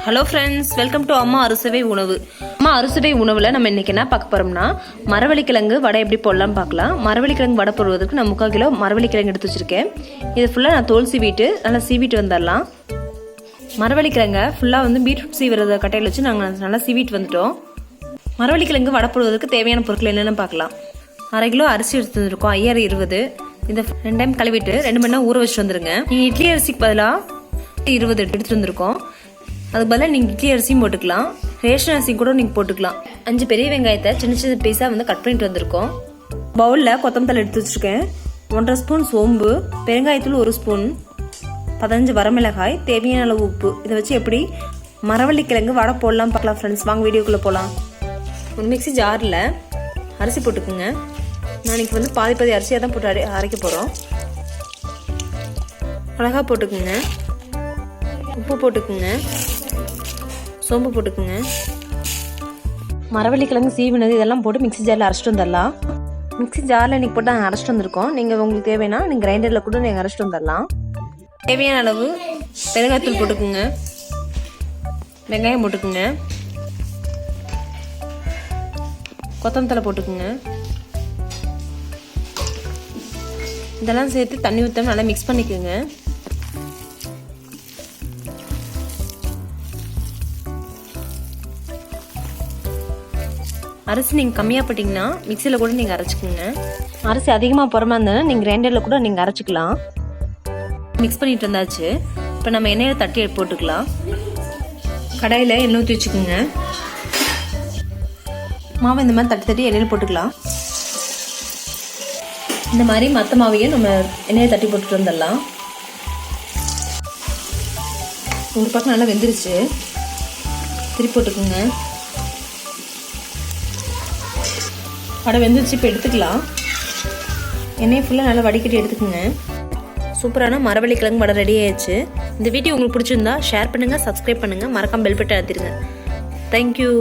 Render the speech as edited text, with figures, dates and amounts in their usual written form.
Hello friends, welcome to அம்மா அறுசுவை உணவு. அம்மா அறுசுவை உணவில் நம்ம இன்றைக்கி என்ன பார்க்க போகிறோம்னா, மரவள்ளி கிழங்கு வடை எப்படி போடலாம் பார்க்கலாம். மரவள்ளி கிழங்கு வடை போடுவதற்கு நான் 3/4 கிலோ மரவள்ளி கிழங்கு எடுத்து வச்சுருக்கேன். இது ஃபுல்லாக நான் தோல் சீவிட்டு நல்லா சீவிட்டு வந்துடலாம். மரவள்ளி கிழங்கை ஃபுல்லாக வந்து பீட்ரூட் சீவிறத கட்டையில் வச்சு நாங்கள் நல்லா சீவிட்டு வந்துட்டோம். மரவள்ளி கிழங்கு வடை போடுவதற்கு தேவையான பொருட்கள் என்னென்னு பார்க்கலாம். 1/2 கிலோ அரிசி எடுத்து வந்துருக்கோம், 5020. இந்த 2 டைம் கழுவிட்டு 2 மணி நேரம் ஊற வச்சுட்டு வந்துருங்க. நீங்கள் இட்லி அரிசிக்கு பதிலாக 20 எடுத்துகிட்டு வந்திருக்கோம். அதுக்கு பதிலாக நீங்கள் இட்லி அரிசியும் போட்டுக்கலாம், ரேஷன் அரிசி கூட நீங்கள் போட்டுக்கலாம். 5 பெரிய வெங்காயத்தை சின்ன சின்ன பீஸாக வந்து கட் பண்ணிட்டு வந்திருக்கோம். பவுலில் கொத்தமல்லி எடுத்து வச்சுருக்கேன், 1/2 ஸ்பூன் சோம்பு, பெருங்காயத்தூள் 1 ஸ்பூன், 15 வரமிளகாய், தேவையான அளவு உப்பு. இதை வச்சு எப்படி மரவள்ளி கிழங்கு வடை போடலாம் பார்க்கலாம் ஃப்ரெண்ட்ஸ். வாங்க வீடியோக்குள்ளே போகலாம். ஒரு மிக்ஸி ஜாரில் அரிசி போட்டுக்குங்க. நான் இன்றைக்கி வந்து பாதி அரிசியாக தான் போட்டு அரைக்க போகிறோம். மிளகா போட்டுக்குங்க, உப்பு போட்டுக்குங்க, சோம்பு போட்டுக்குங்க, மரவள்ளி கிழங்கு சீவினது இதெல்லாம் போட்டு மிக்ஸி ஜாரில் அரைச்சிட்டு வந்துடலாம். மிக்ஸி ஜாரில் இன்றைக்கி போட்டு நாங்கள் அரைச்சிட்டு வந்திருக்கோம். நீங்கள் உங்களுக்கு தேவைன்னா நீங்கள் கிரைண்டரில் கூட நீங்கள் அரைச்சிட்டு வந்துடலாம். தேவையான அளவு பெருங்காயத்தூள் போட்டுக்குங்க, வெங்காயம் போட்டுக்குங்க, கொத்தமல்லி போட்டுக்குங்க. இதெல்லாம் சேர்த்து தண்ணி ஊற்றாம நல்லா மிக்ஸ் பண்ணிக்கோங்க. அரிசி நீங்கள் கம்மியாக போட்டிங்கன்னா மிக்சியில் கூட நீங்கள் அரைச்சிக்கோங்க. அரிசி அதிகமாக போகிற மாதிரி இருந்தால் நீங்கள் கிரைண்டரில் கூட நீங்கள் அரைச்சிக்கலாம். மிக்ஸ் பண்ணிட்டு இருந்தாச்சு. இப்போ நம்ம எண்ணெயில் தட்டி போட்டுக்கலாம். கடாயில் எண்ணெய் ஊற்றி வச்சுக்கோங்க. மாவை இந்த மாதிரி தட்டி எண்ணெயில் போட்டுக்கலாம். இந்த மாதிரி மற்ற மாவையும் நம்ம எண்ணெயை தட்டி போட்டுட்டு வந்துடலாம். ஒரு பக்கம் நல்லா வெந்துருச்சு, திருப்பி போட்டுக்கோங்க. வடை வெந்துருச்சு, இப்போ எடுத்துக்கலாம். எண்ணெயை ஃபுல்லாக நல்லா வடிகட்டி எடுத்துக்கோங்க. சூப்பரான மரவள்ளி கிழங்கு வடை ரெடி ஆயிடுச்சு. இந்த வீடியோ உங்களுக்கு பிடிச்சிருந்தா ஷேர் பண்ணுங்கள், சப்ஸ்கிரைப் பண்ணுங்கள், மறக்காம பெல் பட்டன் அழுத்திடுங்க. தேங்க்யூ.